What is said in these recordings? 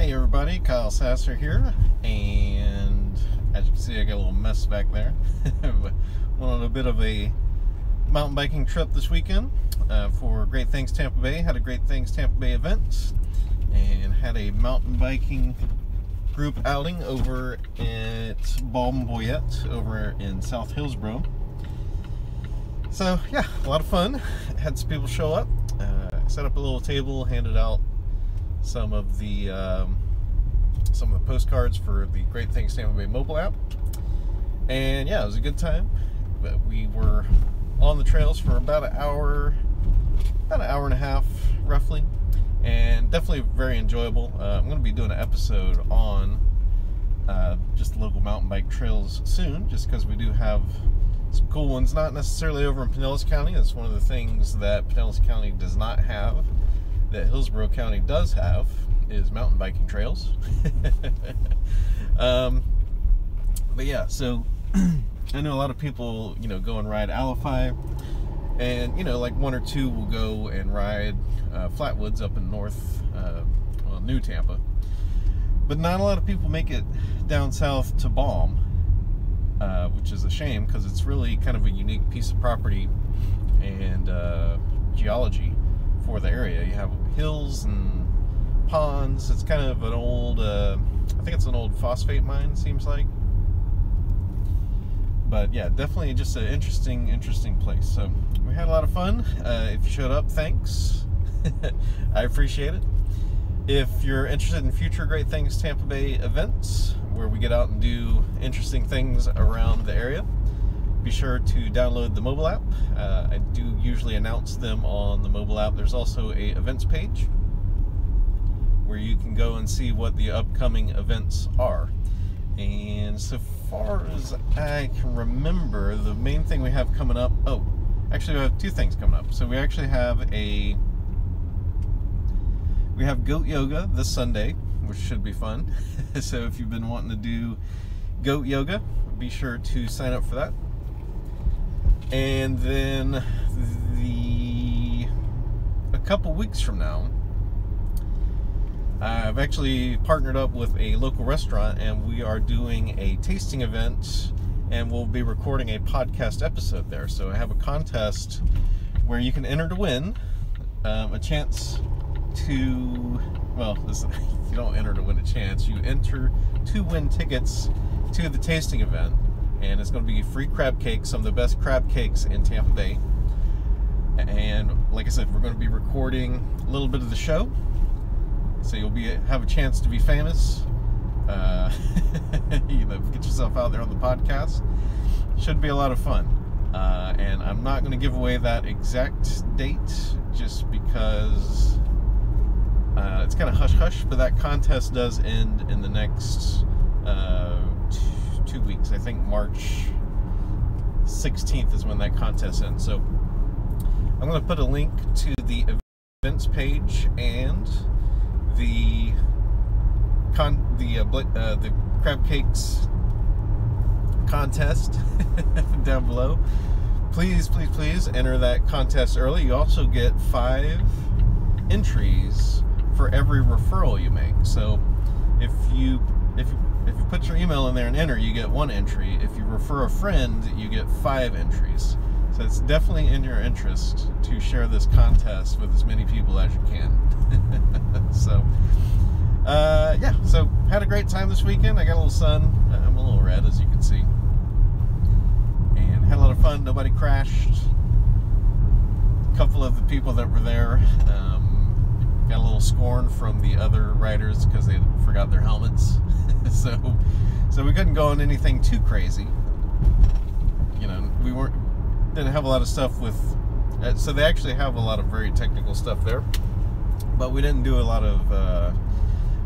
Hey everybody, Kyle Sasser here, and as you can see I got a little mess back there. Went on a bit of a mountain biking trip this weekend for Great Things Tampa Bay. Had a Great Things Tampa Bay event and had a mountain biking group outing over at Boyette over in South Hillsborough. So yeah, a lot of fun. Had some people show up, set up a little table, handed out some of the postcards for the Great Things Tampa Bay mobile app, and yeah, it was a good time. But we were on the trails for about an hour and a half roughly, and definitely very enjoyable. I'm going to be doing an episode on just local mountain bike trails soon, just because we do have some cool ones, not necessarily over in Pinellas County. That's one of the things that Pinellas County does not have that Hillsborough County does have, is mountain biking trails. But yeah, so I know a lot of people, go and ride Alify, and like one or two will go and ride Flatwoods up in New Tampa, but not a lot of people make it down south to Balm, which is a shame, because it's really kind of a unique piece of property and geology for the area. You have hills and ponds. It's kind of an old, I think it's an old phosphate mine, seems like. But yeah, definitely just an interesting place. So we had a lot of fun. If you showed up, thanks. I appreciate it. If you're interested in future Great Things Tampa Bay events where we get out and do interesting things around the area, be sure to download the mobile app. I do usually announce them on the mobile app. There's also a events page where you can go and see what the upcoming events are. And so far as I can remember, the main thing we have coming up, actually we have two things coming up. So we actually have goat yoga this Sunday, which should be fun. So if you've been wanting to do goat yoga, be sure to sign up for that. And then a couple weeks from now, I've actually partnered up with a local restaurant, and we are doing a tasting event, and we'll be recording a podcast episode there. So I have a contest where you can enter to win a chance to, you don't enter to win a chance, you enter to win tickets to the tasting event. And it's going to be free crab cakes, some of the best crab cakes in Tampa Bay. And like I said, we're going to be recording a little bit of the show, so you'll have a chance to be famous. Get yourself out there on the podcast. Should be a lot of fun. And I'm not going to give away that exact date, just because it's kind of hush-hush, but that contest does end in the next 2 weeks. I think March 16th is when that contest ends. So I'm going to put a link to the events page and the crab cakes contest down below. Please enter that contest early. You also get 5 entries for every referral you make. So if you put your email in there and enter, you get 1 entry. If you refer a friend, you get 5 entries. So it's definitely in your interest to share this contest with as many people as you can. So yeah, so had a great time this weekend. I got a little sun. I'm a little red, as you can see, and had a lot of fun. Nobody crashed. A couple of the people that were there got a little scorn from the other riders because they forgot their helmets. So we couldn't go on anything too crazy. We didn't have a lot of stuff with. So they actually have a lot of very technical stuff there, but we didn't do a lot of.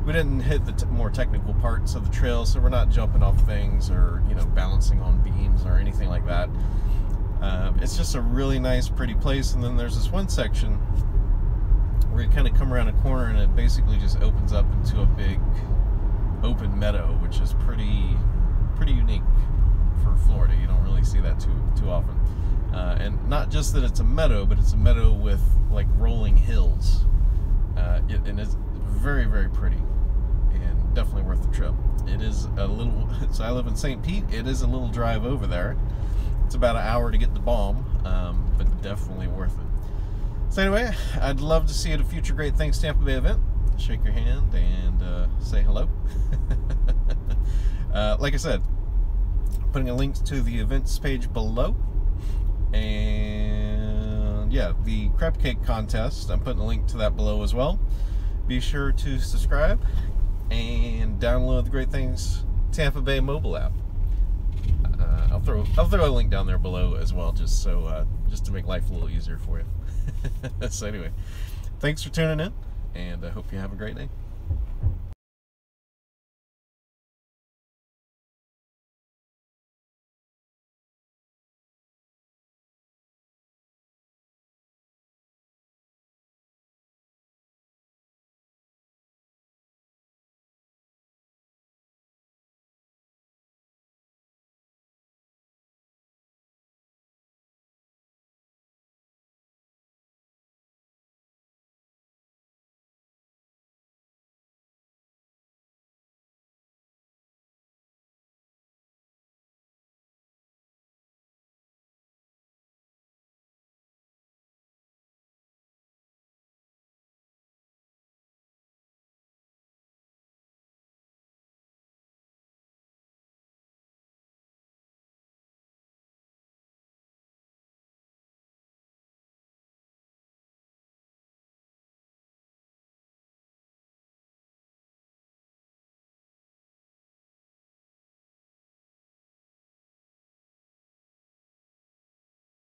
We didn't hit the more technical parts of the trail, so we're not jumping off things or balancing on beams or anything like that. It's just a really nice, pretty place. And then there's this one section where you kind of come around a corner, and it basically just opens up into a big open meadow, which is pretty unique for Florida. You don't really see that too often. And not just that it's a meadow, but it's a meadow with like rolling hills, and it's very, very pretty. definitely worth the trip. It is a little, so I live in St. Pete. It is a little drive over there. It's about an hour to get to Balm, but definitely worth it. So anyway, I'd love to see you at a future Great Things Tampa Bay event. Shake your hand and say hello. Like I said, putting a link to the events page below. And yeah, the crab cake contest, I'm putting a link to that below as well. Be sure to subscribe and download the Great Things Tampa Bay mobile app. I'll throw a link down there below as well, just to make life a little easier for you. So anyway, thanks for tuning in, and I hope you have a great day.